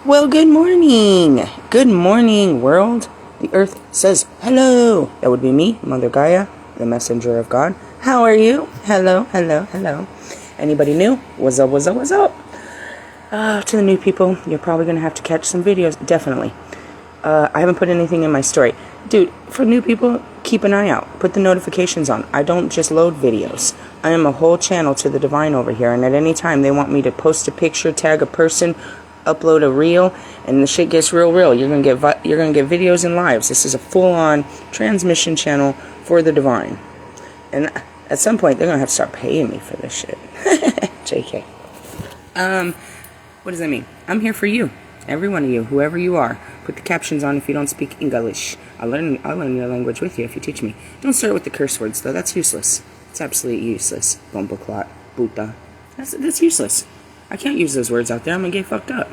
Well, good morning. Good morning, world. The earth says hello. That would be me, Mother Gaia, the messenger of God. How are you? Hello, hello, hello. Anybody new? What's up, what's up, what's up? To the new people, you're probably going to have to catch some videos. Definitely. I haven't put anything in my story. Dude, for new people, keep an eye out. Put the notifications on. I don't just load videos. I am a whole channel to the divine over here, and at any time they want me to post a picture, tag a person, upload a reel, and the shit gets real. You're gonna get videos and lives. This is a full-on transmission channel for the divine, and at some point they're gonna have to start paying me for this shit. JK. What does that mean? I'm here for you, every one of you, whoever you are. Put the captions on if you don't speak English. I'll learn your language with you if you teach me. Don't start with the curse words though. That's useless. It's absolutely useless. Bombaclot, puta. That's useless. I can't use those words out there. I'm gonna get fucked up.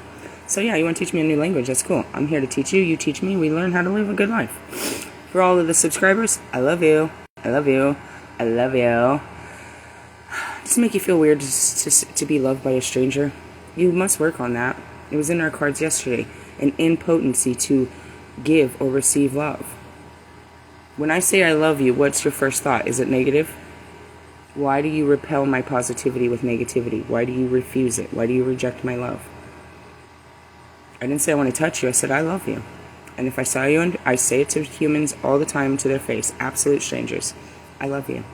So yeah, you want to teach me a new language? That's cool. I'm here to teach you. You teach me. We learn how to live a good life. For all of the subscribers, I love you. I love you. I love you. Does it make you feel weird to be loved by a stranger? You must work on that. It was in our cards yesterday. An impotency to give or receive love. When I say I love you, what's your first thought? Is it negative? Why do you repel my positivity with negativity? Why do you refuse it? Why do you reject my love? I didn't say I want to touch you. I said I love you. And if I saw you, and I say it to humans all the time to their face, absolute strangers, I love you.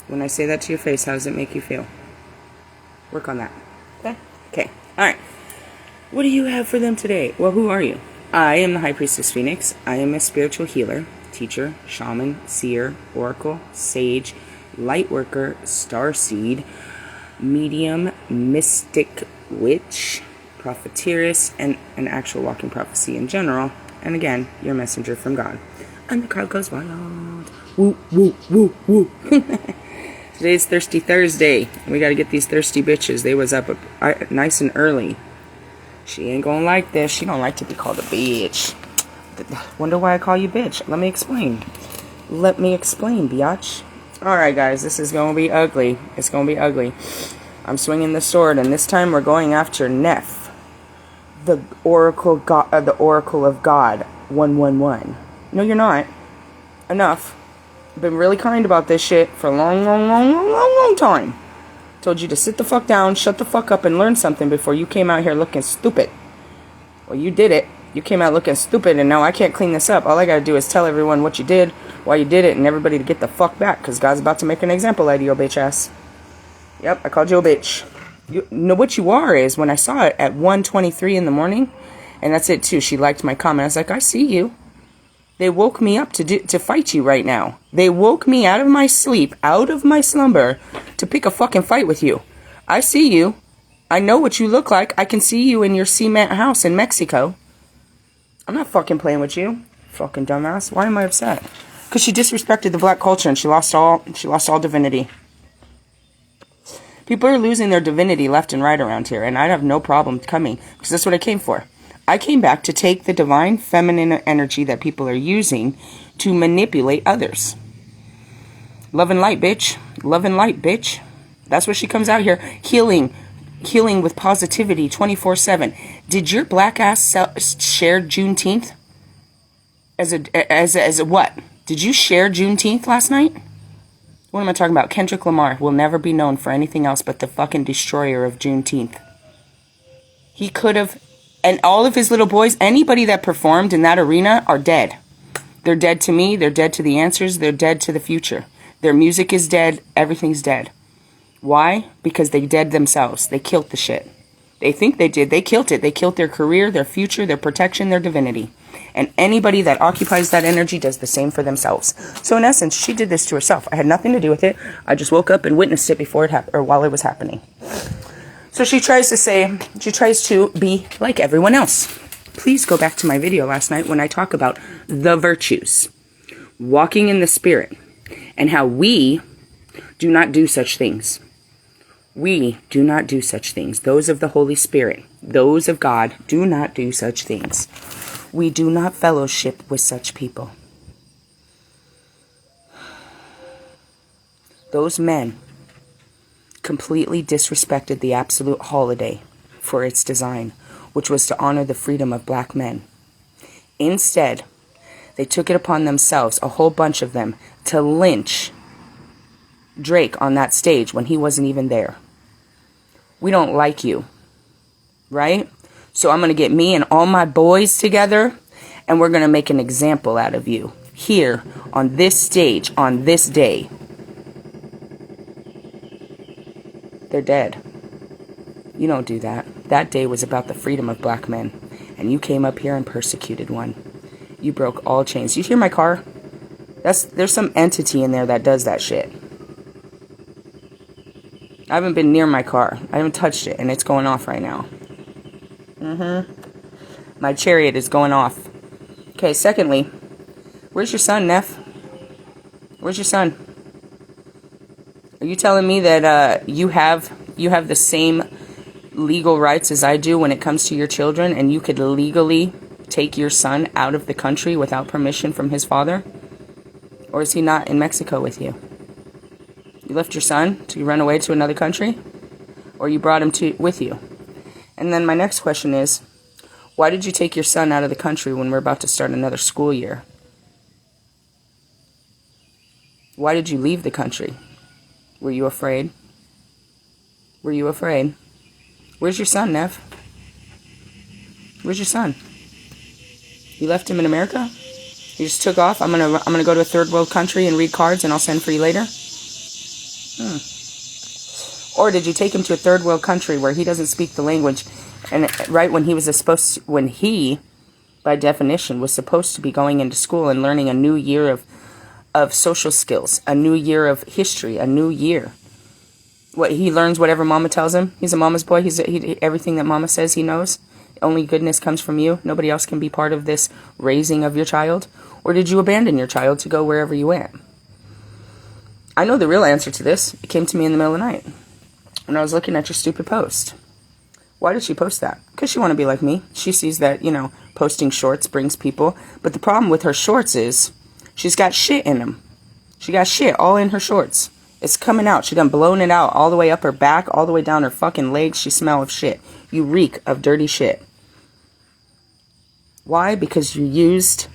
When I say that to your face, how does it make you feel? Work on that. Okay. All right. What do you have for them today? Well, who are you? I am the High Priestess Phoenix. I am a spiritual healer, teacher, shaman, seer, oracle, sage, light worker, starseed, medium, mystic, witch, prophetess, and an actual walking prophecy in general. And again, your messenger from God. And the crowd goes wild. Woo, woo, woo, woo. Today's Thirsty Thursday. We gotta get these thirsty bitches. They was up nice and early. She ain't gonna like this. She don't like to be called a bitch. Wonder why I call you bitch. Let me explain. Let me explain, biatch. Alright, guys. This is gonna be ugly. It's gonna be ugly. I'm swinging the sword, and this time we're going after Neph, the Oracle of God, 111. No, you're not. Enough. I've been really kind about this shit for a long time. Told you to sit the fuck down, shut the fuck up, and learn something before you came out here looking stupid. Well, you did it. You came out looking stupid, and now I can't clean this up. All I gotta do is tell everyone what you did, why you did it, and everybody to get the fuck back, because God's about to make an example out of your bitch ass. Yep, I called you a bitch. You know what you are is, when I saw it at 1:23 in the morning, and that's it too, she liked my comment. I was like, I see you. They woke me up to fight you right now. They woke me out of my sleep, out of my slumber, to pick a fucking fight with you. I see you. I know what you look like. I can see you in your cement house in Mexico. I'm not fucking playing with you, fucking dumbass. Why am I upset? Because she disrespected the black culture and she lost all divinity. People are losing their divinity left and right around here, and I'd have no problem coming, because that's what I came for. I came back to take the divine feminine energy that people are using to manipulate others. Love and light, bitch. Love and light, bitch. That's what she comes out here, healing with positivity 24/7. Did your black ass share Juneteenth? As a what? Did you share Juneteenth last night? What am I talking about? Kendrick Lamar will never be known for anything else but the fucking destroyer of Juneteenth. He could have, and all of his little boys, anybody that performed in that arena are dead. They're dead to me. They're dead to the answers. They're dead to the future. Their music is dead. Everything's dead. Why? Because they dead themselves. They killed the shit. They think they did. They killed it. They killed their career, their future, their protection, their divinity. And anybody that occupies that energy does the same for themselves. So in essence, she did this to herself. I had nothing to do with it. I just woke up and witnessed it before it happened, or while it was happening. So she tries to be like everyone else. Please go back to my video last night when I talk about the virtues, walking in the spirit, and how we do not do such things. We do not do such things. Those of the Holy Spirit, those of God, do not do such things. We do not fellowship with such people. Those men completely disrespected the absolute holiday for its design, which was to honor the freedom of black men. Instead, they took it upon themselves, a whole bunch of them, to lynch Drake on that stage when he wasn't even there. We don't like you, right? So I'm going to get me and all my boys together, and we're going to make an example out of you here on this stage on this day. They're dead. You don't do that. That day was about the freedom of black men, and you came up here and persecuted one. You broke all chains. You hear my car? There's some entity in there that does that shit. I haven't been near my car. I haven't touched it, and it's going off right now. My chariot is going off. Okay, secondly, where's your son, Neff? Where's your son? Are you telling me that you have the same legal rights as I do when it comes to your children, and you could legally take your son out of the country without permission from his father? Or is he not in Mexico with you? You left your son to run away to another country? Or you brought him with you? And then my next question is, why did you take your son out of the country when we're about to start another school year? Why did you leave the country? Were you afraid? Were you afraid? Where's your son, Nev? Where's your son? You left him in America? You just took off? I'm gonna go to a third world country and read cards, and I'll send for you later? Or did you take him to a third world country where he doesn't speak the language, and right when he by definition was supposed to be going into school and learning a new year of social skills, a new year of history, a new year. What, he learns whatever mama tells him? He's a mama's boy. Everything that mama says he knows. Only goodness comes from you. Nobody else can be part of this raising of your child. Or did you abandon your child to go wherever you went? I know the real answer to this. It came to me in the middle of the night when I was looking at your stupid post. Why did she post that? Because she want to be like me. She sees that, posting shorts brings people. But the problem with her shorts is she's got shit in them. She got shit all in her shorts. It's coming out. She done blown it out all the way up her back, all the way down her fucking legs. She smell of shit. You reek of dirty shit. Why? Because you used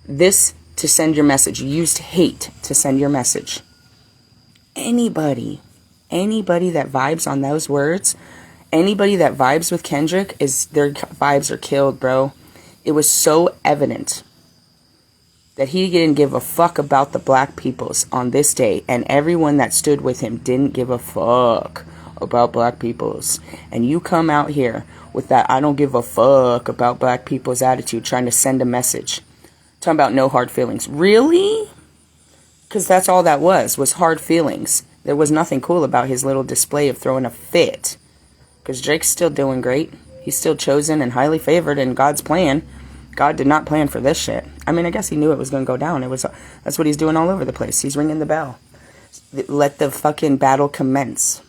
this to send your message. You used hate to send your message. Anybody that vibes on those words, anybody that vibes with Kendrick, their vibes are killed, bro. It was so evident that he didn't give a fuck about the black peoples on this day, and everyone that stood with him didn't give a fuck about black peoples. And you come out here with that I don't give a fuck about black people's attitude, trying to send a message. Talking about no hard feelings. Really? Because that's all that was hard feelings. There was nothing cool about his little display of throwing a fit. Because Drake's still doing great. He's still chosen and highly favored in God's plan. God did not plan for this shit. I mean, I guess he knew it was going to go down. That's what he's doing all over the place. He's ringing the bell. Let the fucking battle commence.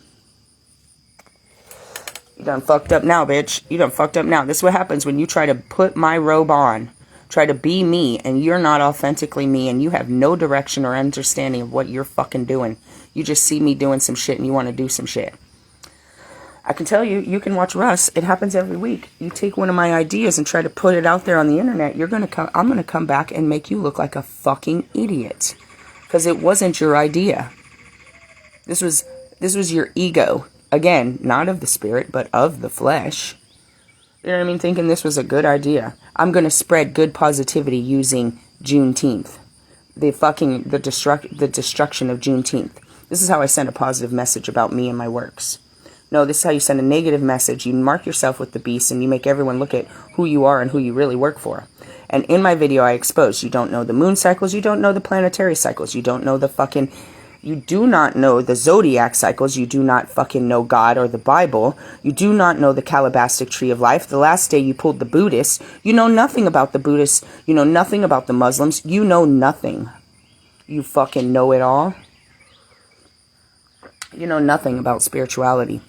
You done fucked up now, bitch. You done fucked up now. This is what happens when you try to put my robe on. Try to be me, and you're not authentically me, and you have no direction or understanding of what you're fucking doing. You just see me doing some shit, and you want to do some shit. I can tell you, you can watch Russ. It happens every week. You take one of my ideas and try to put it out there on the internet. I'm gonna come back and make you look like a fucking idiot, because it wasn't your idea. This was your ego. Again, not of the spirit, but of the flesh. You know what I mean? Thinking this was a good idea. I'm going to spread good positivity using Juneteenth. The destruction of Juneteenth. This is how I send a positive message about me and my works. No, this is how you send a negative message. You mark yourself with the beast and you make everyone look at who you are and who you really work for. And in my video, I exposed you don't know the moon cycles. You don't know the planetary cycles. You don't know you do not know the zodiac cycles. You do not fucking know God or the Bible. You do not know the Calabastic tree of life. The last day you pulled the Buddhists. You know nothing about the Buddhists. You know nothing about the Muslims. You know nothing. You fucking know it all. You know nothing about spirituality.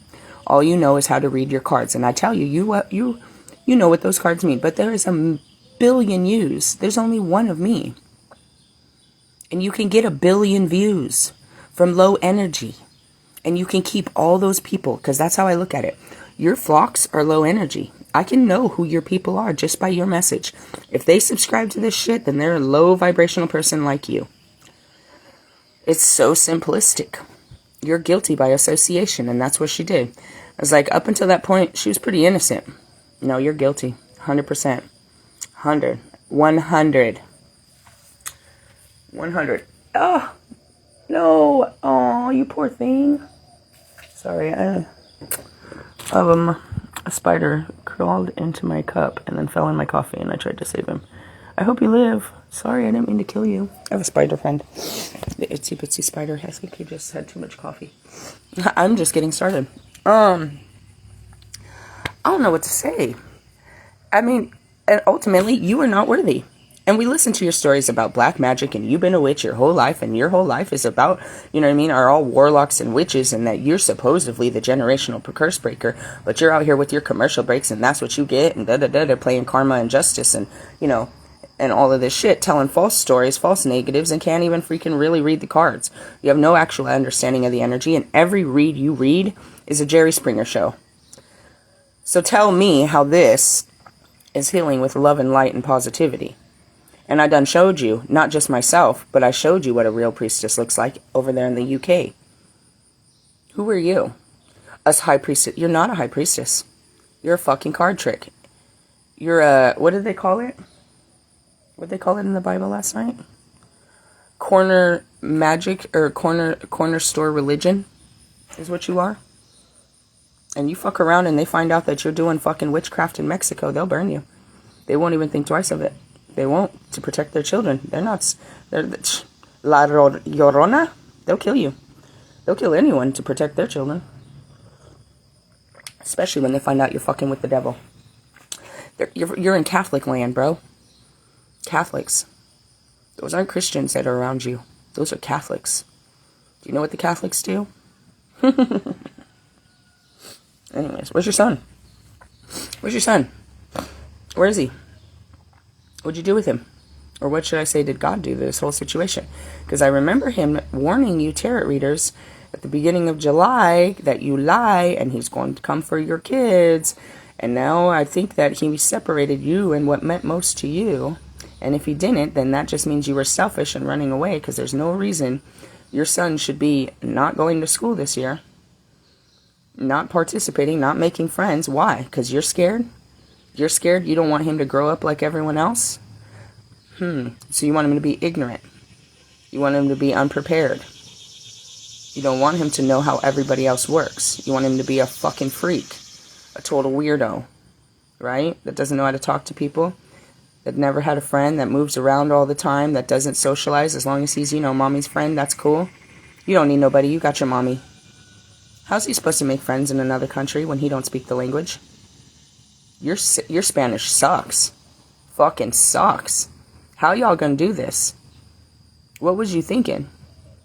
All you know is how to read your cards. And I tell you, you know what those cards mean. But there is a billion yous. There's only one of me. And you can get 1 billion views from low energy. And you can keep all those people, because that's how I look at it. Your flocks are low energy. I can know who your people are just by your message. If they subscribe to this shit, then they're a low vibrational person like you. It's so simplistic. You're guilty by association, and that's what she did. I was like, up until that point, she was pretty innocent. No, you're guilty. 100%. 100. 100. 100. Oh, no. Oh, you poor thing. Sorry, a spider crawled into my cup and then fell in my coffee, and I tried to save him. I hope you live. Sorry, I didn't mean to kill you. I have a spider friend. The itsy bitsy spider. I think he just had too much coffee. I'm just getting started. I don't know what to say. I mean, and ultimately, you are not worthy. And we listen to your stories about black magic, and you've been a witch your whole life, and your whole life is about, you know what I mean, are all warlocks and witches, and that you're supposedly the generational curse breaker, but you're out here with your commercial breaks, and that's what you get, and da-da-da-da, playing karma and justice, and, you know, and all of this shit, telling false stories, false negatives, and can't even freaking really read the cards. You have no actual understanding of the energy, and every read you read is a Jerry Springer show. So tell me how this is healing with love and light and positivity. And I done showed you, not just myself, but I showed you what a real priestess looks like over there in the UK. Who are you? Us high priestess. You're not a high priestess. You're a fucking card trick. You're a, what did they call it? What did they call it in the Bible last night? Corner magic, or corner store religion is what you are. And you fuck around and they find out that you're doing fucking witchcraft in Mexico, they'll burn you. They won't even think twice of it. They won't, to protect their children. They're not, they're La Llorona. They'll kill you. They'll kill anyone to protect their children. Especially when they find out you're fucking with the devil. You're in Catholic land, bro. Catholics. Those aren't Christians that are around you. Those are Catholics. Do you know what the Catholics do? Anyways, where's your son? Where's your son? Where is he? What'd you do with him? Or what should I say did God do to this whole situation? Because I remember him warning you tarot readers at the beginning of July that you lie and he's going to come for your kids. And now I think that he separated you and what meant most to you. And if he didn't, then that just means you were selfish and running away, because there's no reason your son should be not going to school this year, not participating, not making friends. Why? Because you're scared? You're scared you don't want him to grow up like everyone else? So you want him to be ignorant. You want him to be unprepared. You don't want him to know how everybody else works. You want him to be a fucking freak. A total weirdo. Right? That doesn't know how to talk to people. That never had a friend. That moves around all the time. That doesn't socialize. As long as he's, you know, mommy's friend, that's cool. You don't need nobody. You got your mommy. How's he supposed to make friends in another country when he don't speak the language? Your Spanish sucks. Fucking sucks. How y'all gonna do this? What was you thinking?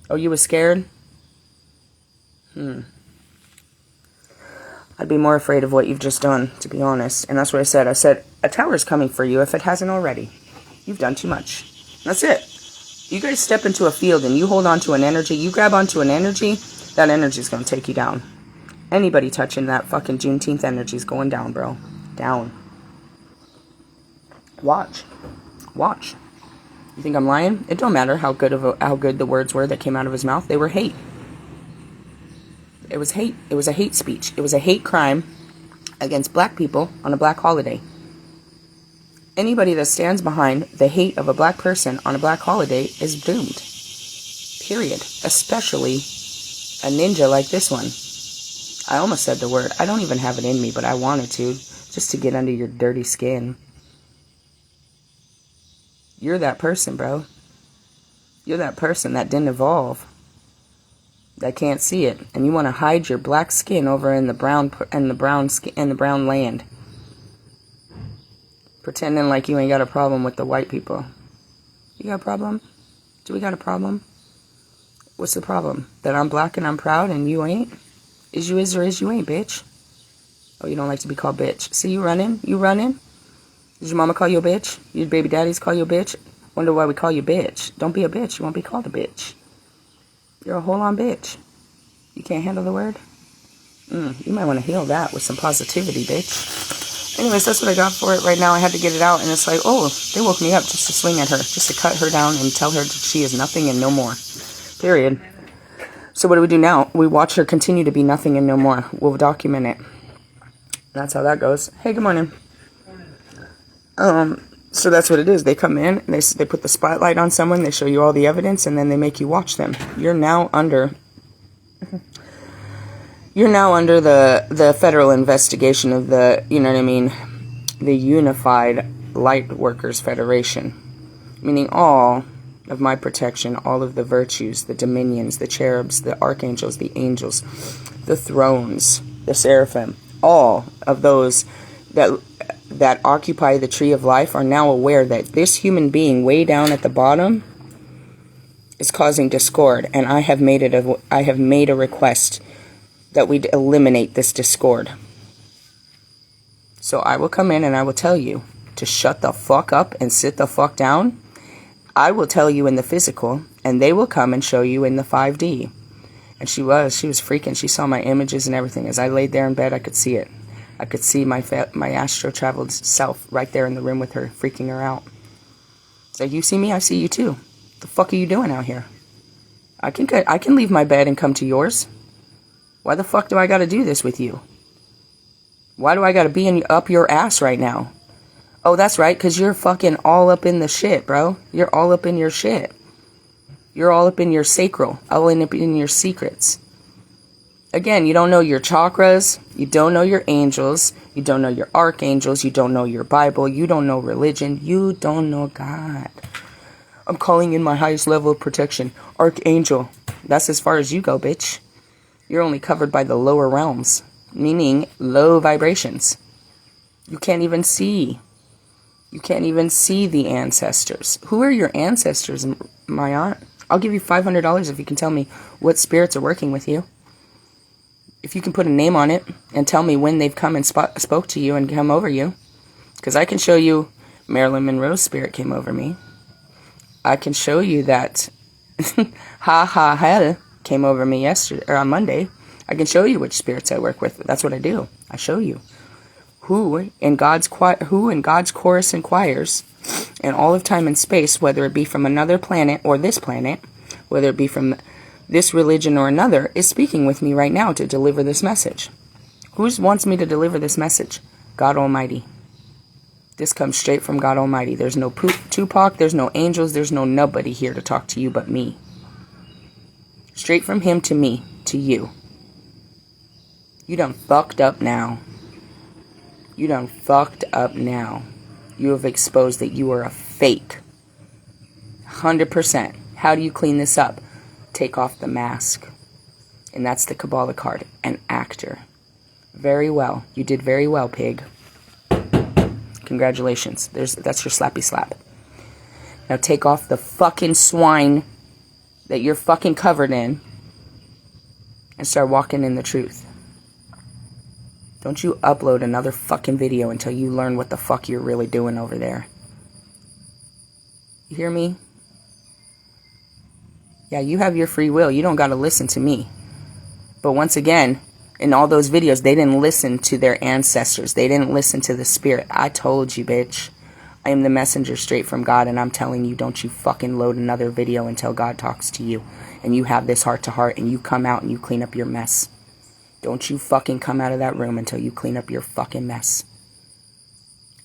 Oh, you was scared? I'd be more afraid of what you've just done, to be honest. And that's what I said. I said, a tower's coming for you if it hasn't already. You've done too much. That's it. You guys step into a field and you hold on to an energy. You grab onto an energy, that energy's gonna take you down. Anybody touching that fucking Juneteenth energy's going down, bro. Down. Watch. You think I'm lying? It don't matter how good the words were that came out of his mouth. They were hate. It was hate. It was a hate speech. It was a hate crime against black people on a black holiday. Anybody that stands behind the hate of a black person on a black holiday is doomed. Period. Especially a ninja like this one. I almost said the word. I don't even have it in me, but I wanted to. Just to get under your dirty skin. You're that person, bro. You're that person that didn't evolve. That can't see it. And you want to hide your black skin over in the brown land. Pretending like you ain't got a problem with the white people. You got a problem? Do we got a problem? What's the problem? That I'm black and I'm proud and you ain't? Is you is or is you ain't, bitch? Oh, you don't like to be called bitch. See, you running? You running? Did your mama call you a bitch? Your baby daddies call you a bitch? Wonder why we call you bitch. Don't be a bitch. You won't be called a bitch. You're a whole-on bitch. You can't handle the word? You might want to heal that with some positivity, bitch. Anyways, that's what I got for it right now. I had to get it out, and it's like, oh, they woke me up just to swing at her, just to cut her down and tell her that she is nothing and no more. Period. So what do we do now? We watch her continue to be nothing and no more. We'll document it. That's how that goes. Hey, good morning. So that's what it is. They come in, and they put the spotlight on someone, they show you all the evidence, and then they make you watch them. You're now under the federal investigation of the, you know what I mean, the Unified Light Workers Federation. Meaning all of my protection, all of the virtues, the dominions, the cherubs, the archangels, the angels, the thrones, the seraphim, all of those that occupy the tree of life are now aware that this human being way down at the bottom is causing discord, and I have made a request that we eliminate this discord. So I will come in and I will tell you to shut the fuck up and sit the fuck down. I will tell you in the physical, and they will come and show you in the 5D. And she was freaking. She saw my images and everything. As I laid there in bed, I could see it. I could see my astro traveled self right there in the room with her, freaking her out. So you see me, I see you too. The fuck are you doing out here? I can leave my bed and come to yours. Why the fuck do I gotta do this with you? Why do I gotta be up your ass right now? Oh, that's right, because you're fucking all up in the shit, bro. You're all up in your shit. You're all up in your sacral, all up in your secrets. Again, you don't know your chakras, you don't know your angels, you don't know your archangels, you don't know your Bible, you don't know religion, you don't know God. I'm calling in my highest level of protection. Archangel. That's as far as you go, bitch. You're only covered by the lower realms, meaning low vibrations. You can't even see. You can't even see the ancestors. Who are your ancestors, my aunt? I'll give you $500 if you can tell me what spirits are working with you. If you can put a name on it and tell me when they've come and spoke to you and come over you. Because I can show you Marilyn Monroe's spirit came over me. I can show you that hell came over me yesterday or on Monday. I can show you which spirits I work with. That's what I do. I show you who in God's chorus and choirs in all of time and space, whether it be from another planet or this planet, whether it be from this religion or another, is speaking with me right now to deliver this message. Who wants me to deliver this message? God Almighty. This comes straight from God Almighty. There's no Tupac, there's no angels, there's no nobody here to talk to you but me. Straight from him to me, to you. You done fucked up now. You done fucked up now. You have exposed that you are a fake. 100%. How do you clean this up? Take off the mask. And that's the Kabbalah card. An actor. Very well. You did very well, pig. Congratulations. That's your slappy slap. Now take off the fucking swine that you're fucking covered in and start walking in the truth. Don't you upload another fucking video until you learn what the fuck you're really doing over there. You hear me? Yeah, you have your free will. You don't gotta listen to me. But once again, in all those videos, they didn't listen to their ancestors. They didn't listen to the spirit. I told you, bitch. I am the messenger straight from God, and I'm telling you, don't you fucking load another video until God talks to you. And you have this heart-to-heart, and you come out and you clean up your mess. Don't you fucking come out of that room until you clean up your fucking mess.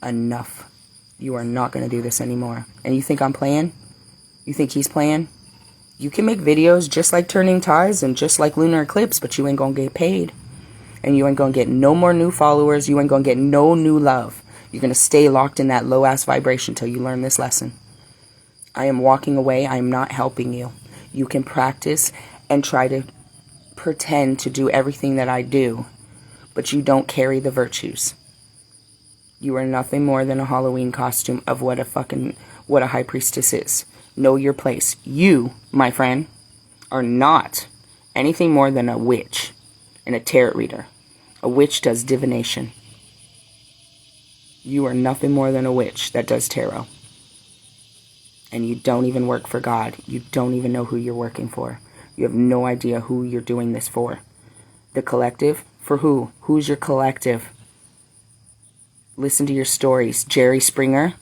Enough. You are not going to do this anymore. And you think I'm playing? You think he's playing? You can make videos just like Turning Tides and just like Lunar Eclipse, but you ain't going to get paid. And you ain't going to get no more new followers. You ain't going to get no new love. You're going to stay locked in that low-ass vibration till you learn this lesson. I am walking away. I am not helping you. You can practice and try to pretend to do everything that I do, but you don't carry the virtues. You are nothing more than a Halloween costume of what a high priestess is. Know your place. You, my friend, are not anything more than a witch and a tarot reader. A witch does divination. You are nothing more than a witch that does tarot. And you don't even work for God. You don't even know who you're working for. You have no idea who you're doing this for. The collective? For who? Who's your collective? listen to your stories. Jerry Springer.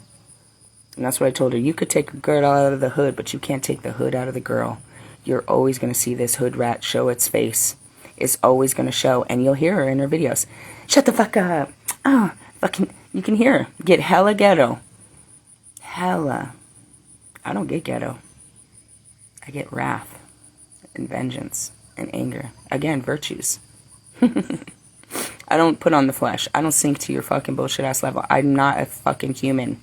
And that's what I told her. You could take a girl out of the hood, but you can't take the hood out of the girl. You're always going to see this hood rat show its face. It's always going to show. And you'll hear her in her videos. Shut the fuck up. Oh, fucking, you can hear her. Get hella ghetto. Hella. I don't get ghetto. I get wrath and vengeance and anger. Again, virtues. I don't put on the flesh. I don't sink to your fucking bullshit ass level. I'm not a fucking human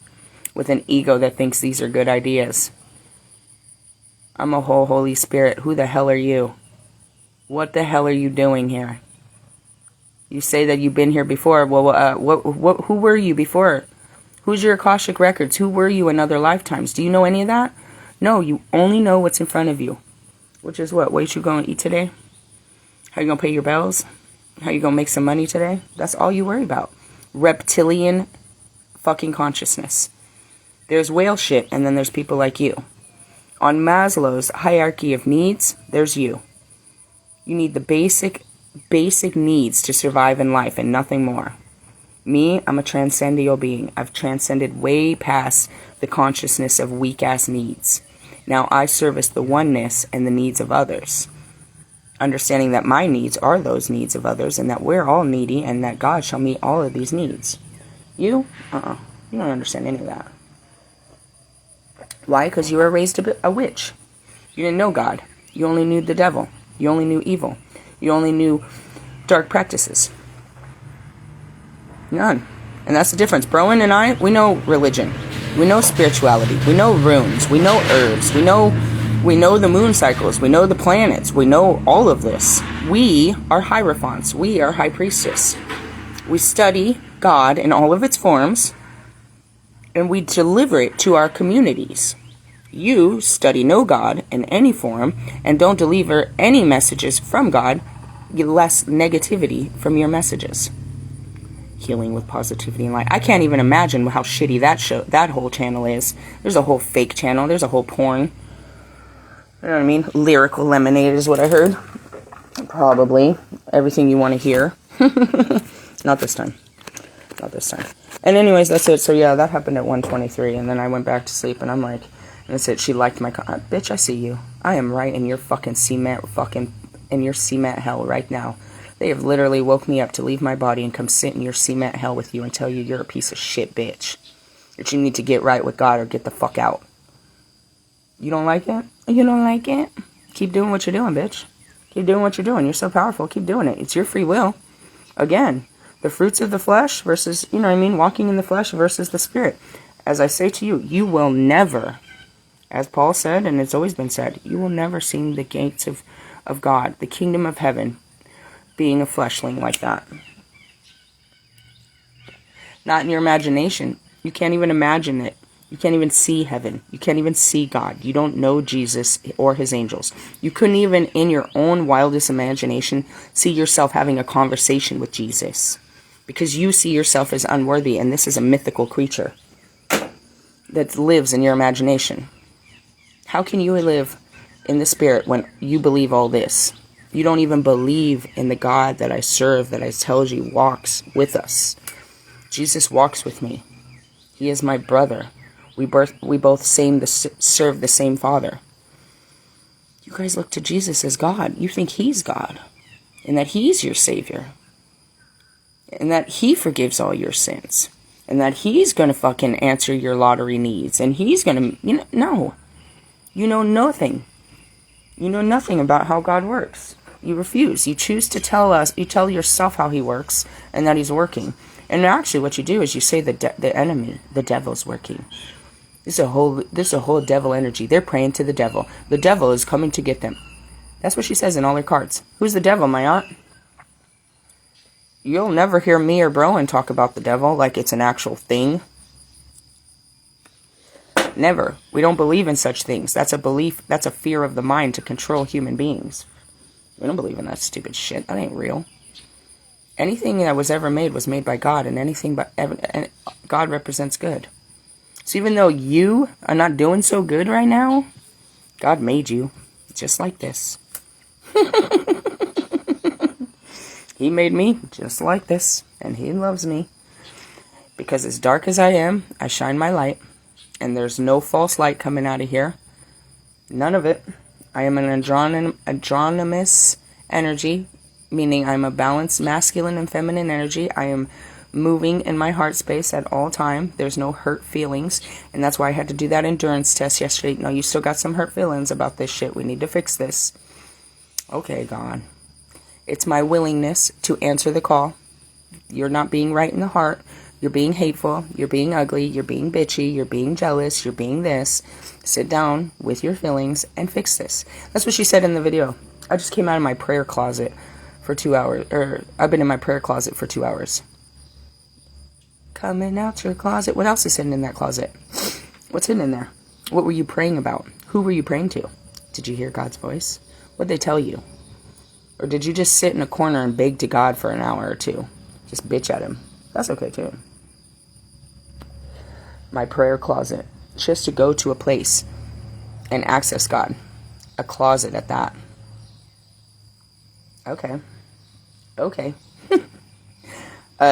with an ego that thinks these are good ideas. I'm a whole Holy Spirit. Who the hell are you? What the hell are you doing here? You say that you've been here before. Well, who were you before? Who's your Akashic records? Who were you in other lifetimes? Do you know any of that? No, you only know what's in front of you. Which is what? What you going to eat today? How you going to pay your bills? How you going to make some money today? That's all you worry about. Reptilian fucking consciousness. There's whale shit, and then there's people like you. On Maslow's hierarchy of needs, there's you. You need the basic needs to survive in life and nothing more. Me, I'm a transcendental being. I've transcended way past the consciousness of weak-ass needs. Now I service the oneness and the needs of others. Understanding that my needs are those needs of others and that we're all needy and that God shall meet all of these needs. You? You don't understand any of that. Why? Because you were raised a witch. You didn't know God. You only knew the devil. You only knew evil. You only knew dark practices. None. And that's the difference. Broen and I, we know religion. We know spirituality. We know runes. We know herbs. We know the moon cycles. We know the planets. We know all of this. We are hierophants. We are high priestess. We study God in all of its forms, and we deliver it to our communities. You study no God in any form and don't deliver any messages from God, less negativity from your messages. Healing with positivity and light. I can't even imagine how shitty that whole channel is. There's a whole fake channel. There's a whole porn. You know what I mean? Lyrical lemonade is what I heard. Probably. Everything you want to hear. Not this time. Not this time. And anyways, that's it. So yeah, that happened at 1:23, and then I went back to sleep, and I'm like, and that's it. She liked my bitch, I see you. I am right in your fucking cement hell right now. They have literally woke me up to leave my body and come sit in your cement hell with you and tell you you're a piece of shit bitch. That you need to get right with God or get the fuck out. You don't like it? You don't like it? Keep doing what you're doing, bitch. Keep doing what you're doing. You're so powerful. Keep doing it. It's your free will. Again, the fruits of the flesh versus, you know what I mean, walking in the flesh versus the spirit. As I say to you, you will never, as Paul said, and it's always been said, you will never see the gates of God, the kingdom of heaven, being a fleshling like that. Not in your imagination. You can't even imagine it. You can't even see heaven. You can't even see God. You don't know Jesus or his angels. You couldn't even, in your own wildest imagination, see yourself having a conversation with Jesus. Because you see yourself as unworthy, and this is a mythical creature that lives in your imagination. How can you live in the spirit when you believe all this? You don't even believe in the God that I serve, that I tell you walks with us. Jesus walks with me. He is my brother. We both serve the same Father. You guys look to Jesus as God. You think he's God. And that he's your Savior. And that he forgives all your sins. And that he's going to fucking answer your lottery needs. And he's going to... No. You know nothing. You know nothing about how God works. You refuse. You choose to tell us, you tell yourself how he works and that he's working. And actually what you do is you say the enemy, the devil's working. This is a whole devil energy. They're praying to the devil. The devil is coming to get them. That's what she says in all her cards. Who's the devil, my aunt? You'll never hear me or Broen talk about the devil like it's an actual thing. Never. We don't believe in such things. That's a belief. That's a fear of the mind to control human beings. We don't believe in that stupid shit. That ain't real. Anything that was ever made was made by God, and and God represents good. So even though you are not doing so good right now, God made you just like this. He made me just like this, and he loves me. Because as dark as I am, I shine my light. And there's no false light coming out of here. None of it. I am an androgynous energy, meaning I'm a balanced masculine and feminine energy. I am moving in my heart space at all time. There's no hurt feelings. And that's why I had to do that endurance test yesterday. No, you still got some hurt feelings about this shit. We need to fix this. Okay, God. It's my willingness to answer the call. You're not being right in the heart. You're being hateful, you're being ugly, you're being bitchy, you're being jealous, you're being this. Sit down with your feelings and fix this. That's what she said in the video. I just came out of my prayer closet for 2 hours. I've been in my prayer closet for 2 hours. Coming out your closet. What else is hidden in that closet? What's hidden in there? What were you praying about? Who were you praying to? Did you hear God's voice? What did they tell you? Or did you just sit in a corner and beg to God for an hour or two? Just bitch at him. That's okay too. My prayer closet. Just to go to a place and access God. A closet at that. Okay. Okay.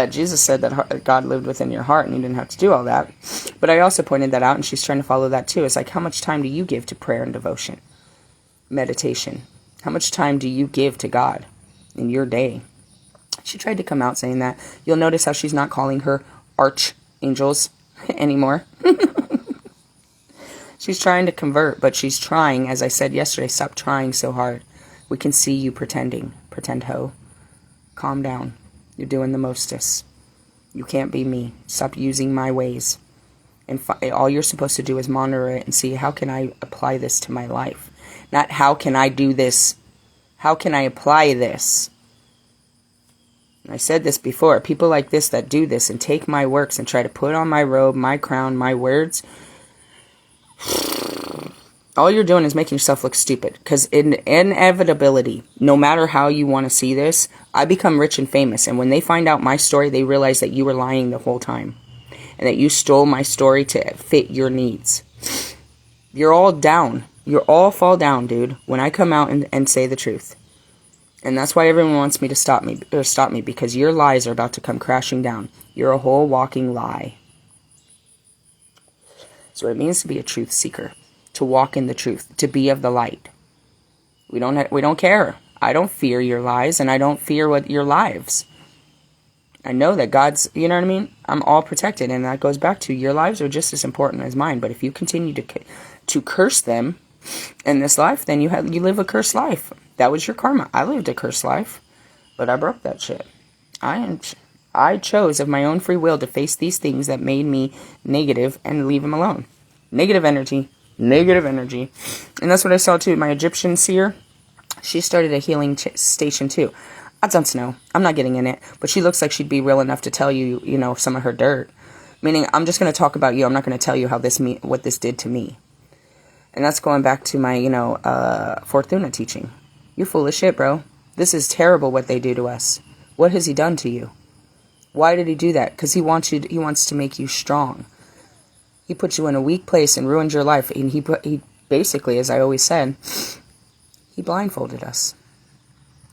Jesus said that God lived within your heart and you didn't have to do all that. But I also pointed that out, and she's trying to follow that too. It's like, how much time do you give to prayer and devotion? Meditation. How much time do you give to God in your day? She tried to come out saying that. You'll notice how she's not calling her archangels anymore. She's trying to convert, but she's trying, as I said yesterday, stop trying so hard. We can see you pretending. Pretend hoe. Calm down. You're doing the mostest. You can't be me. Stop using my ways. And all you're supposed to do is monitor it and see, how can I apply this to my life? Not how can I do this. How can I apply this? I said this before. People like this that do this and take my works and try to put on my robe, my crown, my words. All you're doing is making yourself look stupid. Because in inevitability, no matter how you want to see this, I become rich and famous. And when they find out my story, they realize that you were lying the whole time. And that you stole my story to fit your needs. You're all down. You all fall down, dude, when I come out and say the truth. And that's why everyone wants me to stop me, because your lies are about to come crashing down. You're a whole walking lie. So it means to be a truth seeker, to walk in the truth, to be of the light. We don't care. I don't fear your lies, and I don't fear your lives. I know that God's, you know what I mean? I'm all protected, and that goes back to your lives are just as important as mine. But if you continue to curse them in this life, then you live a cursed life. That was your karma. I lived a cursed life, but I broke that shit. I chose of my own free will to face these things that made me negative and leave them alone. Negative energy. Negative energy. And that's what I saw too. My Egyptian seer, she started a healing station too. I don't know. I'm not getting in it. But she looks like she'd be real enough to tell you, some of her dirt. Meaning, I'm just going to talk about you. I'm not going to tell you what this did to me. And that's going back to my, Fortuna teaching. You're full of shit, bro. This is terrible what they do to us. What has he done to you? Why did he do that? Because he wants to make you strong. He put you in a weak place and ruined your life. And he basically, as I always said, he blindfolded us.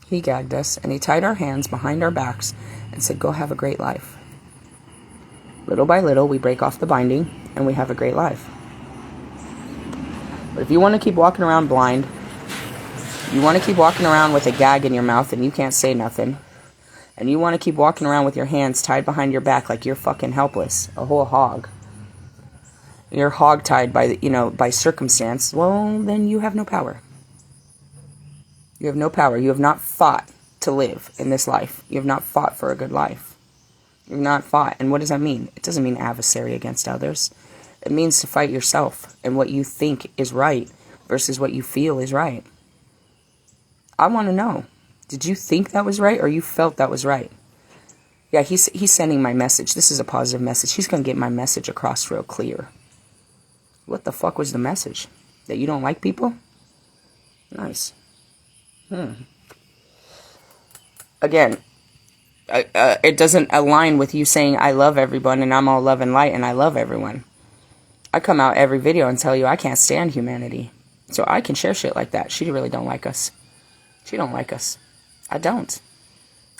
He gagged us, and he tied our hands behind our backs and said, go have a great life. Little by little, we break off the binding, and we have a great life. But if you want to keep walking around blind, you want to keep walking around with a gag in your mouth and you can't say nothing, and you want to keep walking around with your hands tied behind your back like you're fucking helpless, a whole hog. You're hog-tied by circumstance, well, then you have no power. You have no power. You have not fought to live in this life. You have not fought for a good life. You have not fought. And what does that mean? It doesn't mean adversary against others. It means to fight yourself and what you think is right versus what you feel is right. I want to know, did you think that was right or you felt that was right? Yeah, he's sending my message. This is a positive message. He's going to get my message across real clear. What the fuck was the message? That you don't like people? Nice. Again, it doesn't align with you saying I love everyone and I'm all love and light and I love everyone. I come out every video and tell you I can't stand humanity. So I can share shit like that. She really don't like us. She don't like us. I don't.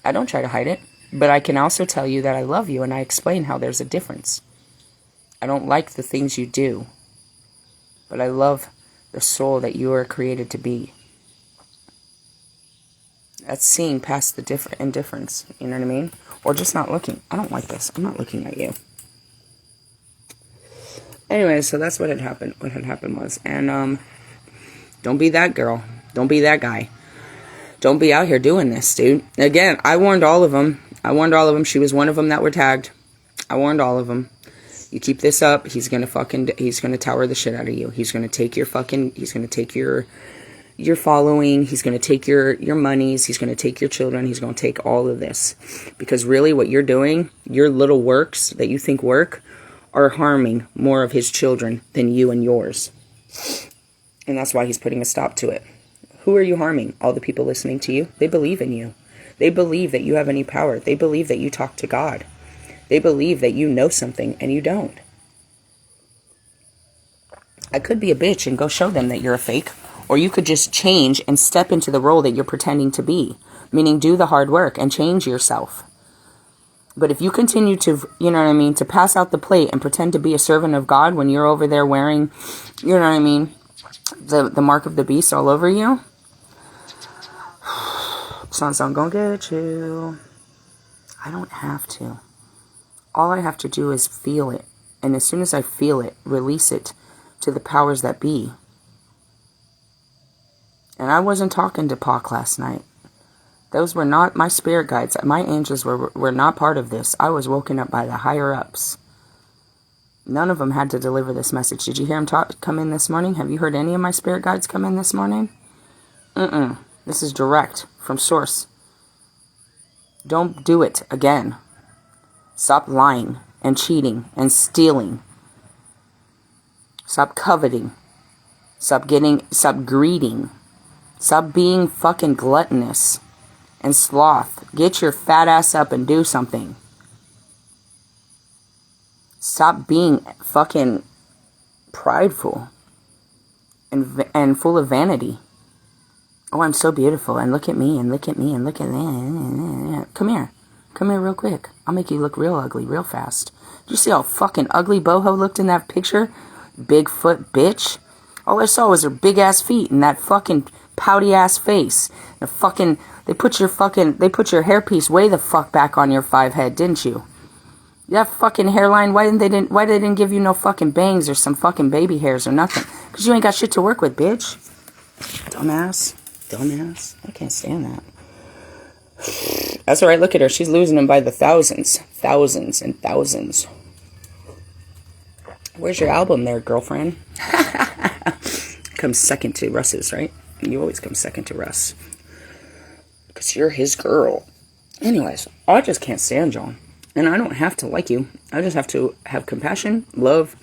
I don't try to hide it. But I can also tell you that I love you, and I explain how there's a difference. I don't like the things you do, but I love the soul that you are created to be. That's seeing past the indifference, you know what I mean? Or just not looking. I don't like this. I'm not looking at you. Anyway, so that's what had happened. What had happened was, and don't be that girl. Don't be that guy. Don't be out here doing this, dude. Again, I warned all of them. She was one of them that were tagged. I warned all of them. You keep this up, he's gonna tower the shit out of you. He's gonna take your following. He's gonna take your monies. He's gonna take your children. He's gonna take all of this. Because really what you're doing, your little works that you think work, are harming more of his children than you and yours. And that's why he's putting a stop to it. Who are you harming? All the people listening to you? They believe in you. They believe that you have any power. They believe that you talk to God. They believe that you know something and you don't. I could be a bitch and go show them that you're a fake. Or you could just change and step into the role that you're pretending to be. Meaning do the hard work and change yourself. But if you continue to, you know what I mean, to pass out the plate and pretend to be a servant of God when you're over there wearing, you know what I mean, the mark of the beast all over you, sun's not gonna get you. I don't have to. All I have to do is feel it. And as soon as I feel it, release it to the powers that be. And I wasn't talking to Pac last night. Those were not my spirit guides. My angels were not part of this. I was woken up by the higher ups. None of them had to deliver this message. Did you hear them come in this morning? Have you heard any of my spirit guides come in this morning? This is direct from source. Don't do it again. Stop lying and cheating and stealing. Stop coveting. Stop greeding. Stop being fucking gluttonous and sloth. Get your fat ass up and do something. Stop being fucking prideful and full of vanity. Oh, I'm so beautiful, and look at me, and look at me, and look at that. Come here. Come here real quick. I'll make you look real ugly real fast. Did you see how fucking ugly Boho looked in that picture? Bigfoot bitch. All I saw was her big ass feet and that fucking pouty ass face. They put your hairpiece way the fuck back on your 5 head, didn't you? That fucking hairline, why they didn't give you no fucking bangs or some fucking baby hairs or nothing? Because you ain't got shit to work with, bitch. Dumbass. I can't stand that. That's alright, look at her. She's losing them by the thousands. Thousands and thousands. Where's your album there, girlfriend? Comes second to Russ's, right? You always come second to Russ. Because you're his girl. Anyways, I just can't stand y'all. And I don't have to like you. I just have to have compassion, love,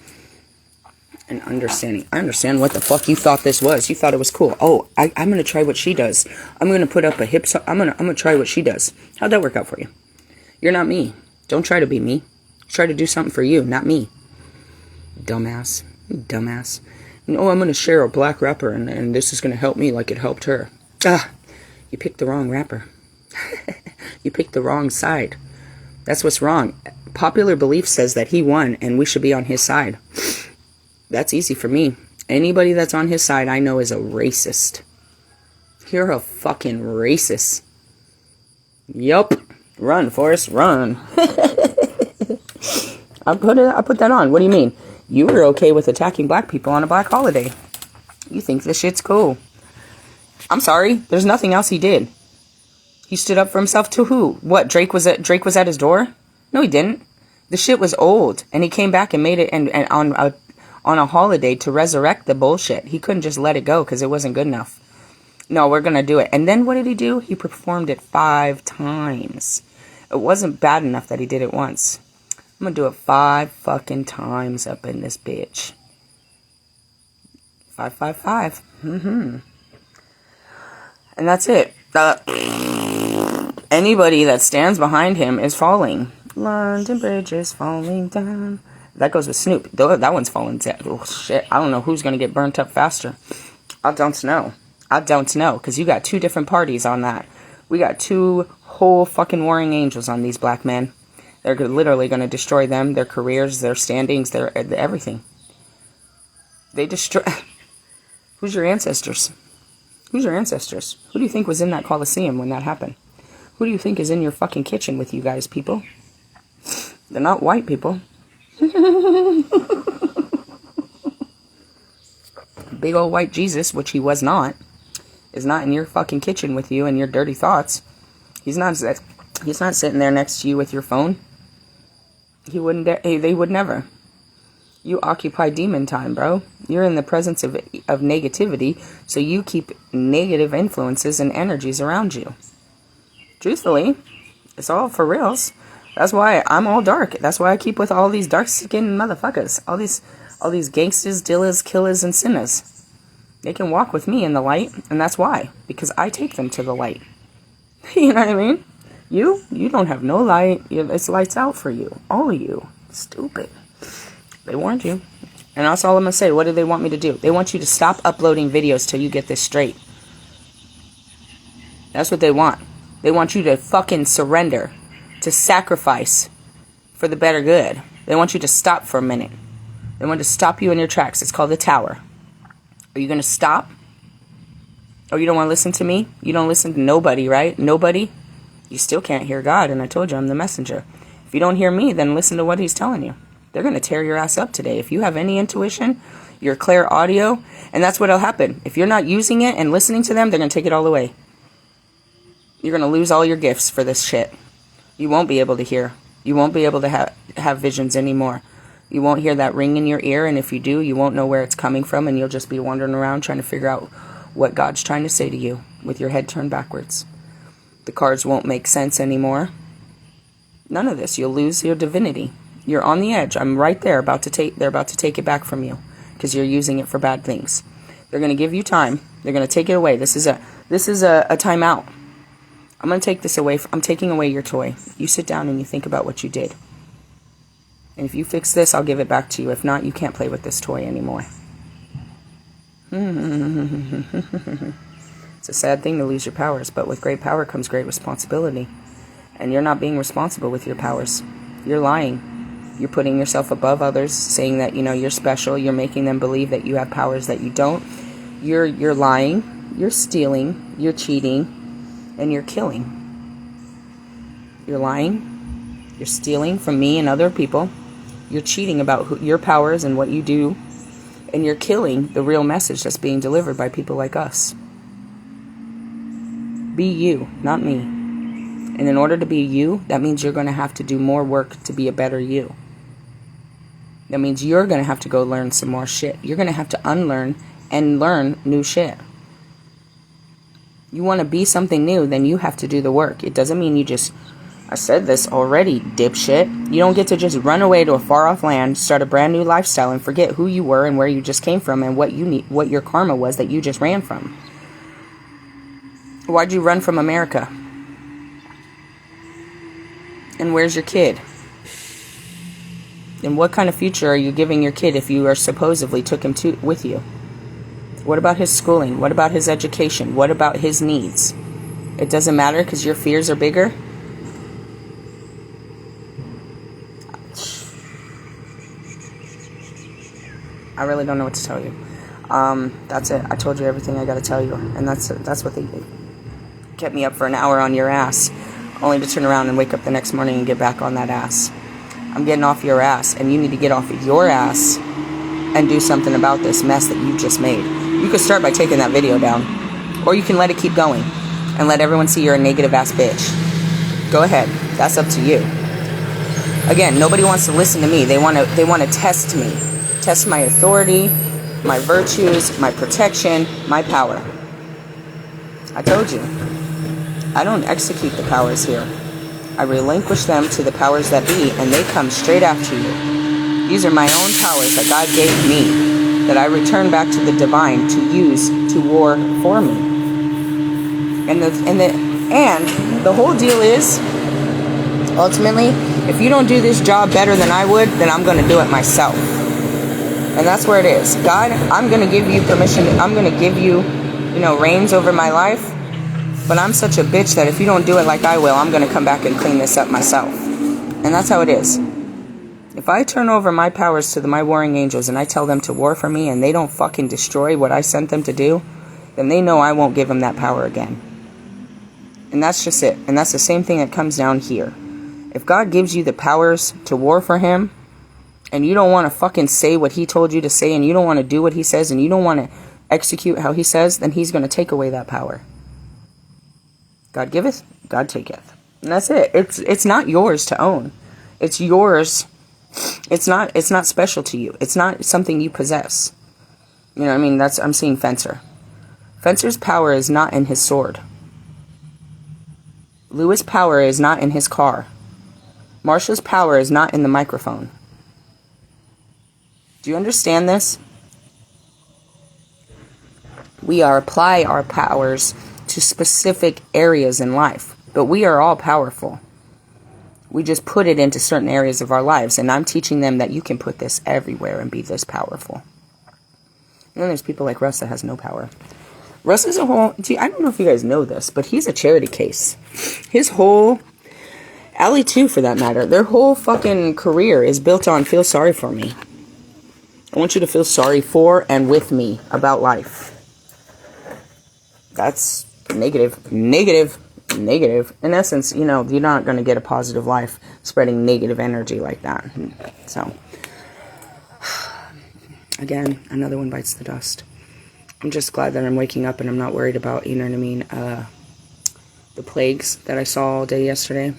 and understanding. I understand what the fuck you thought this was. You thought it was cool. Oh, I'm going to try what she does. I'm going to put up a hip... I'm going to try what she does. How'd that work out for you? You're not me. Don't try to be me. Try to do something for you, not me. Dumbass. Oh, I'm going to share a black rapper, and this is going to help me like it helped her. You picked the wrong rapper. You picked the wrong side. That's what's wrong. Popular belief says that he won, and we should be on his side. That's easy for me. Anybody that's on his side I know is a racist. You're a fucking racist. Yup. Run, Forrest, run. I put that on. What do you mean? You were okay with attacking black people on a black holiday. You think this shit's cool. I'm sorry. There's nothing else he did. He stood up for himself to who? What, Drake was at his door? No, he didn't. The shit was old, and he came back and made it and on a holiday to resurrect the bullshit. He couldn't just let it go because it wasn't good enough. No, we're going to do it. And then what did he do? He performed it 5 times. It wasn't bad enough that he did it once. I'm going to do it 5 fucking times up in this bitch. 555. And that's it. Anybody that stands behind him is falling. London Bridge is falling down. That goes with Snoop. That one's falling down. Oh, shit. I don't know who's going to get burnt up faster. I don't know. Because you got 2 different parties on that. We got 2 whole fucking warring angels on these black men. They're literally going to destroy them, their careers, their standings, their everything. They destroy... Who's your ancestors? Who's your ancestors? Who do you think was in that Colosseum when that happened? Who do you think is in your fucking kitchen with you guys, people? They're not white people. Big old white Jesus, which he was not, is not in your fucking kitchen with you and your dirty thoughts. He's not sitting there next to you with your phone. He wouldn't. They would never. You occupy demon time, bro. You're in the presence of negativity, so you keep negative influences and energies around you. Truthfully, it's all for reals. That's why I'm all dark. That's why I keep with all these dark-skinned motherfuckers. All these gangsters, dillas, killers, and sinners. They can walk with me in the light, and that's why. Because I take them to the light. You know what I mean? You don't have no light. It's lights out for you. All of you. Stupid. They warned you. And that's all I'm going to say. What do they want me to do? They want you to stop uploading videos till you get this straight. That's what they want. They want you to fucking surrender. To sacrifice for the better good. They want you to stop for a minute. They want to stop you in your tracks. It's called the tower. Are you going to stop? Or you don't want to listen to me? You don't listen to nobody, right? Nobody? You still can't hear God. And I told you I'm the messenger. If you don't hear me, then listen to what he's telling you. They're going to tear your ass up today. If you have any intuition, your clear audio, and that's what'll happen. If you're not using it and listening to them, they're going to take it all away. You're going to lose all your gifts for this shit. You won't be able to hear. You won't be able to have visions anymore. You won't hear that ring in your ear, and if you do, you won't know where it's coming from, and you'll just be wandering around trying to figure out what God's trying to say to you with your head turned backwards. The cards won't make sense anymore. None of this. You'll lose your divinity. You're on the edge. I'm right there they're about to take it back from you because you're using it for bad things. They're going to give you time. They're going to take it away. This is a timeout. I'm going to take this away. I'm taking away your toy. You sit down and you think about what you did. And if you fix this, I'll give it back to you. If not, you can't play with this toy anymore. It's a sad thing to lose your powers, but with great power comes great responsibility. And you're not being responsible with your powers. You're lying. You're putting yourself above others, saying that, you're special. You're making them believe that you have powers that you don't. You're lying. You're stealing. You're cheating. And you're killing. You're lying. You're stealing from me and other people. You're cheating about your powers and what you do. And you're killing the real message that's being delivered by people like us. Be you, not me. And in order to be you, that means you're going to have to do more work to be a better you. That means you're going to have to go learn some more shit. You're going to have to unlearn and learn new shit. You want to be something new, then you have to do the work. It doesn't mean you just... I said this already, dipshit. You don't get to just run away to a far-off land, start a brand new lifestyle, and forget who you were and where you just came from and what your karma was that you just ran from. Why'd you run from America? And where's your kid? And what kind of future are you giving your kid if you are supposedly took him with you? What about his schooling? What about his education? What about his needs? It doesn't matter because your fears are bigger? I really don't know what to tell you. That's it. I told you everything I got to tell you. And that's what they did. Kept me up for an hour on your ass, only to turn around and wake up the next morning and get back on that ass. I'm getting off your ass, and you need to get off of your ass and do something about this mess that you just made. You could start by taking that video down, or you can let it keep going and let everyone see you're a negative ass bitch. Go ahead. That's up to you. Again, nobody wants to listen to me. They want to test me. Test my authority, my virtues, my protection, my power. I told you. I don't execute the powers here. I relinquish them to the powers that be, and they come straight after you. These are my own powers that God gave me, that I return back to the divine to use to war for me. And the whole deal is, ultimately, if you don't do this job better than I would, then I'm going to do it myself. And that's where it is. God, I'm going to give you permission. I'm going to give you, reins over my life. But I'm such a bitch that if you don't do it like I will, I'm going to come back and clean this up myself. And that's how it is. If I turn over my powers to my warring angels and I tell them to war for me and they don't fucking destroy what I sent them to do, then they know I won't give them that power again. And that's just it. And that's the same thing that comes down here. If God gives you the powers to war for him, and you don't want to fucking say what he told you to say, and you don't want to do what he says, and you don't want to execute how he says, then he's going to take away that power. God giveth, God taketh. And that's it. It's not yours to own. It's yours. It's not special to you. It's not something you possess. You know what I mean? I'm seeing Fencer. Fencer's power is not in his sword. Lewis' power is not in his car. Marsha's power is not in the microphone. Do you understand this? We apply our powers to specific areas in life, but we are all powerful. We just put it into certain areas of our lives, and I'm teaching them that you can put this everywhere and be this powerful. And then there's people like Russ that has no power. Russ is I don't know if you guys know this, but he's a charity case. His whole, Allie too for that matter, their whole fucking career is built on feel sorry for me. I want you to feel sorry for and with me about life. That's negative. In essence, you know, you're not going to get a positive life spreading negative energy like that. So, again, another one bites the dust. I'm just glad that I'm waking up and I'm not worried about, you know what I mean, the plagues that I saw all day yesterday.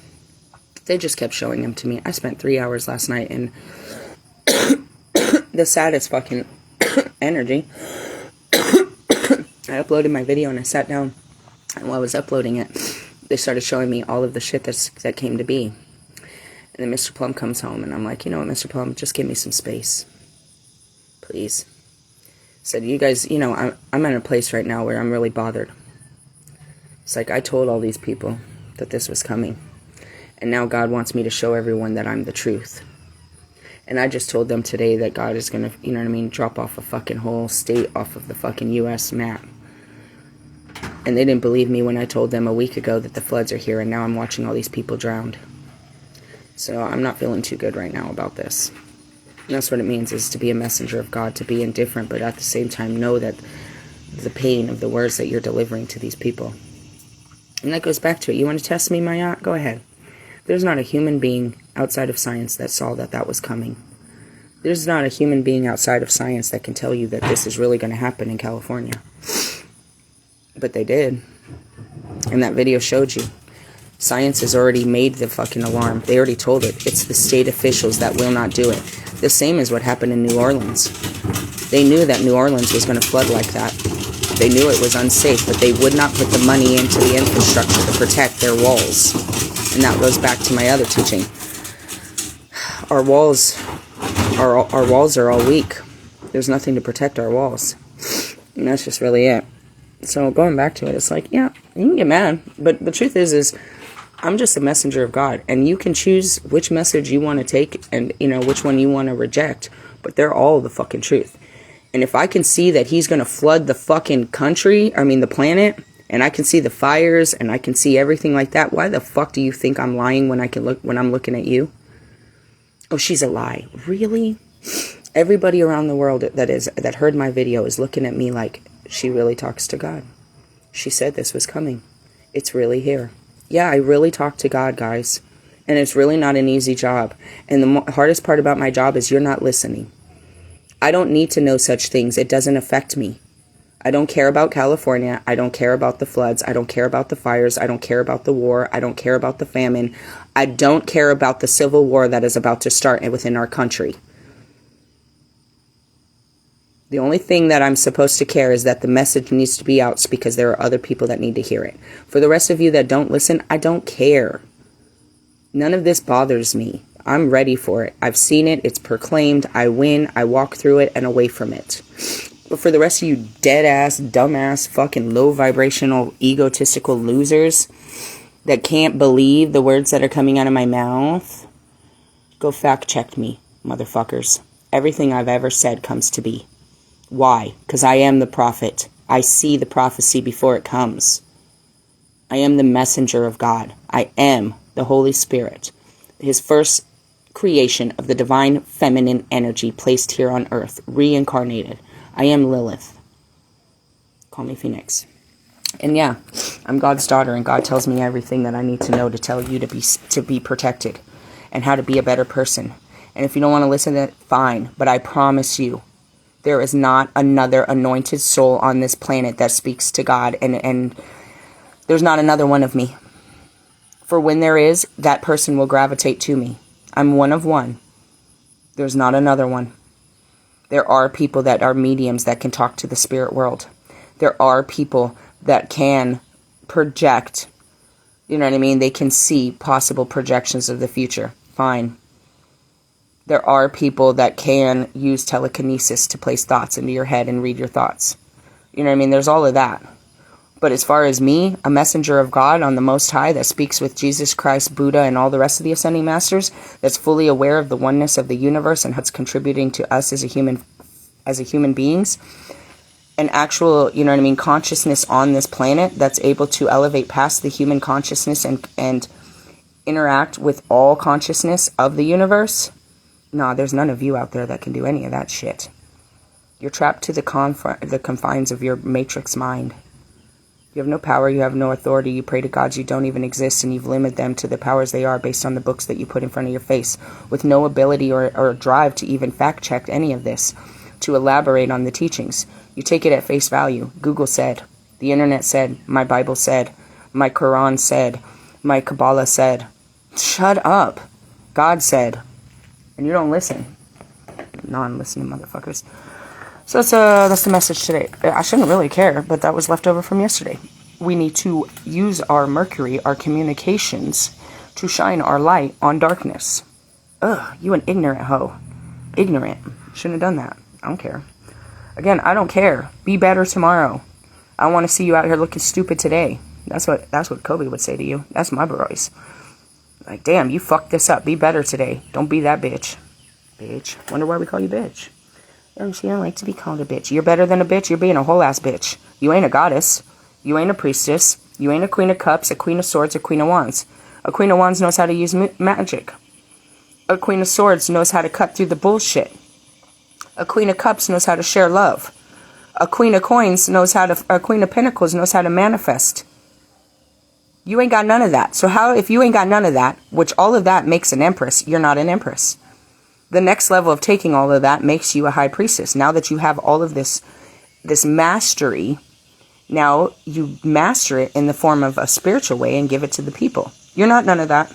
They just kept showing them to me. I spent 3 hours last night in the saddest fucking energy. I uploaded my video and I sat down, and while I was uploading it, they started showing me all of the shit that came to be. And then Mr. Plum comes home, and I'm like, you know what, Mr. Plum, just give me some space. Please. Said, you guys, you know, I'm in a place right now where I'm really bothered. It's like I told all these people that this was coming. And now God wants me to show everyone that I'm the truth. And I just told them today that God is going to, you know what I mean, drop off a fucking whole state off of the fucking U.S. map. And they didn't believe me when I told them a week ago that the floods are here, and now I'm watching all these people drowned. So I'm not feeling too good right now about this. And that's what it means, is to be a messenger of God, to be indifferent, but at the same time know that the pain of the words that you're delivering to these people. And that goes back to it. You want to test me, my yacht? Go ahead. There's not a human being outside of science that saw that was coming. There's not a human being outside of science that can tell you that this is really going to happen in California. But they did. And that video showed you. Science has already made the fucking alarm. They already told it. It's the state officials that will not do it. The same as what happened in New Orleans. They knew that New Orleans was going to flood like that. They knew it was unsafe, but they would not put the money into the infrastructure to protect their walls. And that goes back to my other teaching. Our walls are all weak. There's nothing to protect our walls. And that's just really it. So going back to it, it's like, yeah, you can get mad. But the truth is I'm just a messenger of God. And you can choose which message you want to take and, you know, which one you want to reject. But they're all the fucking truth. And if I can see that he's going to flood the fucking the planet, and I can see the fires, and I can see everything like that, why the fuck do you think I'm lying when I'm looking at you? Oh, she's a lie. Really? Everybody around the world that heard my video is looking at me like she really talks to God. She said this was coming. It's really here. Yeah, I really talk to God, guys. And it's really not an easy job. And the hardest part about my job is you're not listening. I don't need to know such things. It doesn't affect me. I don't care about California. I don't care about the floods. I don't care about the fires. I don't care about the war. I don't care about the famine. I don't care about the civil war that is about to start within our country. The only thing that I'm supposed to care is that the message needs to be out because there are other people that need to hear it. For the rest of you that don't listen, I don't care. None of this bothers me. I'm ready for it. I've seen it. It's proclaimed. I win. I walk through it and away from it. But for the rest of you dead-ass, dumbass, fucking low-vibrational, egotistical losers that can't believe the words that are coming out of my mouth, go fact-check me, motherfuckers. Everything I've ever said comes to be. Why? Because I am the prophet. I see the prophecy before it comes. I am the messenger of God. I am the Holy Spirit, his first creation of the divine feminine energy placed here on earth, reincarnated. I am Lilith. Call me Phoenix. And yeah, I'm God's daughter, and God tells me everything that I need to know to tell you to be protected and how to be a better person. And if you don't want to listen to it, fine. But I promise you, there is not another anointed soul on this planet that speaks to God, and there's not another one of me. For when there is, that person will gravitate to me. I'm one of one. There's not another one. There are people that are mediums that can talk to the spirit world. There are people that can project, you know what I mean? They can see possible projections of the future. Fine. There are people that can use telekinesis to place thoughts into your head and read your thoughts. You know what I mean? There's all of that. But as far as me, a messenger of God on the Most High that speaks with Jesus Christ, Buddha, and all the rest of the Ascending Masters, that's fully aware of the oneness of the universe and what's contributing to us as a human beings, an actual, you know what I mean, consciousness on this planet that's able to elevate past the human consciousness and interact with all consciousness of the universe. Nah, there's none of you out there that can do any of that shit. You're trapped to the confines of your matrix mind. You have no power, you have no authority, you pray to gods you don't even exist, and you've limited them to the powers they are based on the books that you put in front of your face, with no ability or drive to even fact-check any of this, to elaborate on the teachings. You take it at face value. Google said, the internet said, my Bible said, my Quran said, my Kabbalah said. Shut up. God said. And you don't listen. Non-listening motherfuckers. So that's the message today. I shouldn't really care, but that was left over from yesterday. We need to use our Mercury, our communications, to shine our light on darkness. Ugh, you an ignorant hoe. Ignorant. Shouldn't have done that. I don't care. Again, I don't care. Be better tomorrow. I don't want to see you out here looking stupid today. That's what Kobe would say to you. That's my boys. Like, damn, you fucked this up. Be better today. Don't be that bitch. Bitch. Wonder why we call you bitch. Oh, she don't like to be called a bitch. You're better than a bitch. You're being a whole ass bitch. You ain't a goddess. You ain't a priestess. You ain't a queen of cups, a queen of swords, a queen of wands. A queen of wands knows how to use magic. A queen of swords knows how to cut through the bullshit. A queen of cups knows how to share love. A queen of coins knows how to... A queen of pentacles knows how to manifest. You ain't got none of that. So how, if you ain't got none of that, which all of that makes an empress, you're not an empress. The next level of taking all of that makes you a high priestess. Now that you have all of this mastery, now you master it in the form of a spiritual way and give it to the people. You're not none of that.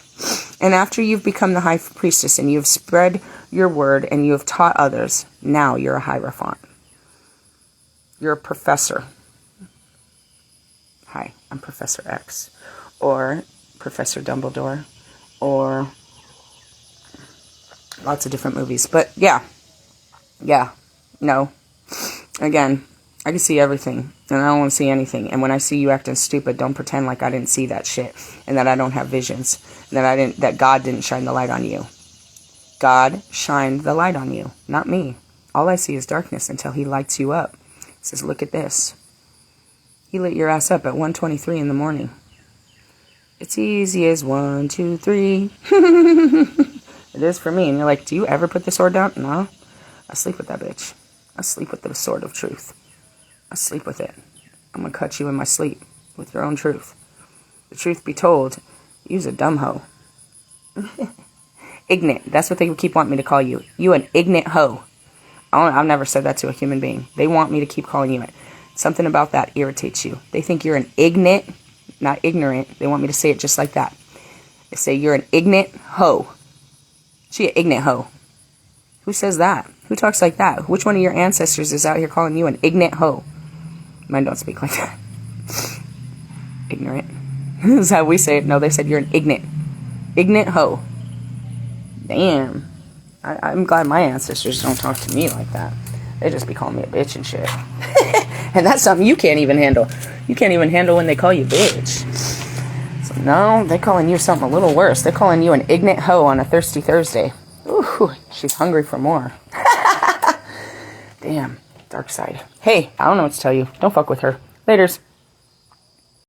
And after you've become the high priestess and you've spread your word and you have taught others, now you're a hierophant. You're a professor. Hi, I'm Professor X. Or Professor Dumbledore. Or lots of different movies. But yeah. No. Again, I can see everything. And I don't want to see anything. And when I see you acting stupid, don't pretend like I didn't see that shit. And that I don't have visions. And that God didn't shine the light on you. God shined the light on you, not me. All I see is darkness until he lights you up. He says, look at this. He lit your ass up at 1:23 in the morning. It's easy as 1, 2, 3. It is for me. And you're like, do you ever put the sword down? No. I sleep with that bitch. I sleep with the sword of truth. I sleep with it. I'm going to cut you in my sleep with your own truth. The truth be told, you's a dumb hoe. Ignorant. That's what they keep wanting me to call you. You an ignorant hoe. I've never said that to a human being. They want me to keep calling you it. Something about that irritates you. They think you're an ignorant, not ignorant. They want me to say it just like that. They say you're an ignorant hoe. She an ignorant hoe. Who says that? Who talks like that? Which one of your ancestors is out here calling you an ignorant hoe? Mine don't speak like that. Ignorant. This is how we say it. No, they said you're an ignorant hoe. Damn. I'm glad my ancestors don't talk to me like that. They just be calling me a bitch and shit. And that's something you can't even handle. You can't even handle when they call you bitch. So no, they're calling you something a little worse. They're calling you an ignorant hoe on a thirsty Thursday. Ooh, she's hungry for more. Damn, dark side. Hey, I don't know what to tell you. Don't fuck with her. Laters.